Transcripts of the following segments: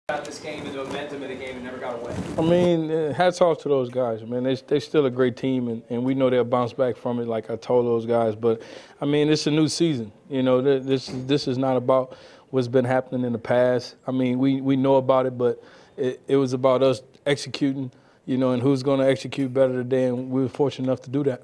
About this game and the momentum of the game and never got away. I mean, hats off to those guys, man. They're still a great team, and we know they'll bounce back from it, like I told those guys. But, I mean, it's a new season. You know, this is not about what's been happening in the past. I mean, we know about it, but it was about us executing, you know, and who's going to execute better today, and we were fortunate enough to do that.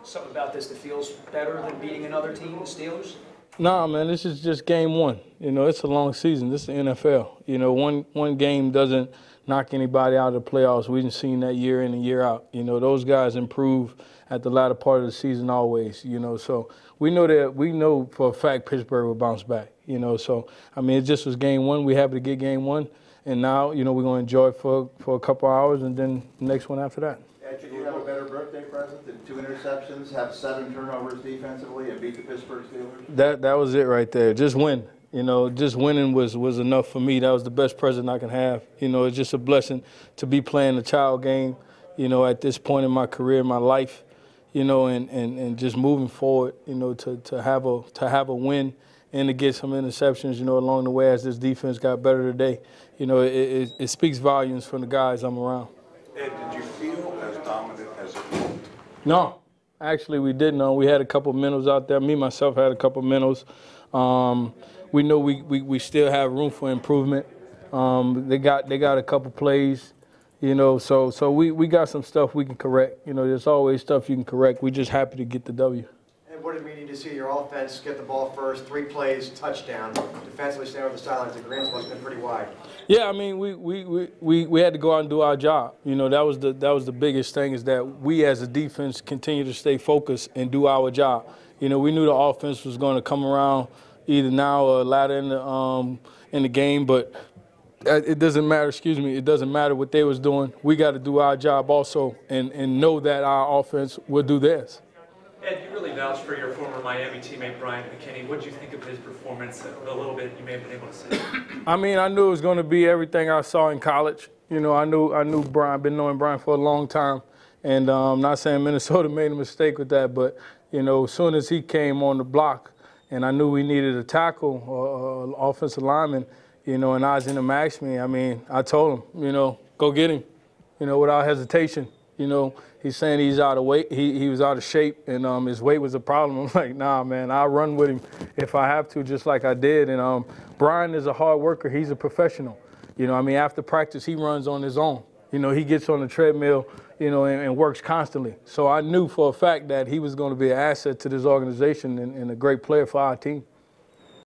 Something about this that feels better than beating another team, the Steelers? Nah, man, this is just game one. You know, it's a long season. This is the NFL. You know, one game doesn't knock anybody out of the playoffs. We've seen that year in and year out. You know, those guys improve at the latter part of the season always, you know. So we know for a fact Pittsburgh will bounce back, you know. So, I mean, it just was game one. We're happy to get game one. And now, you know, we're going to enjoy it for a couple hours and then the next one after that. Could you have a better birthday present than 2 interceptions, have 7 turnovers defensively, and beat the Pittsburgh Steelers? That was it right there. Just win. You know, just winning was enough for me. That was the best present I can have. You know, it's just a blessing to be playing the child game, you know, at this point in my career, my life, you know, and just moving forward, you know, to have a win and to get some interceptions, you know, along the way as this defense got better today. You know, it speaks volumes from the guys I'm around. Ed, did you feel as dominant as it looked? No, actually we didn't. We had a couple minnows out there. Me, myself, had a couple minnows. We know we still have room for improvement. They got a couple plays, you know, so we got some stuff we can correct. You know, there's always stuff you can correct. We're just happy to get the W. And what did it mean to see your offense get the ball first, 3 plays, touchdown, defensively staying over the sidelines? The greens must have been pretty wide. Yeah, I mean, we had to go out and do our job. You know, that was the biggest thing, is that we as a defense continue to stay focused and do our job. You know, we knew the offense was going to come around either now or later in the game, but it doesn't matter. Excuse me, it doesn't matter what they was doing. We got to do our job also, and know that our offense will do theirs. Ed, you really vouched for your former Miami teammate Brian McKinney. What did you think of his performance? A little bit you may have been able to say. I mean, I knew it was going to be everything I saw in college. You know, I knew Brian. Been knowing Brian for a long time, and I'm not saying Minnesota made a mistake with that, but you know, as soon as he came on the block, and I knew we needed a tackle or offensive lineman, you know, and Isaac asked me. I mean, I told him, you know, go get him, you know, without hesitation. You know, he's saying he's out of weight. He was out of shape, and his weight was a problem. I'm like, nah, man, I'll run with him if I have to, just like I did. And Brian is a hard worker. He's a professional. You know, I mean, after practice, he runs on his own. You know, he gets on the treadmill, you know, and works constantly. So I knew for a fact that he was going to be an asset to this organization and a great player for our team.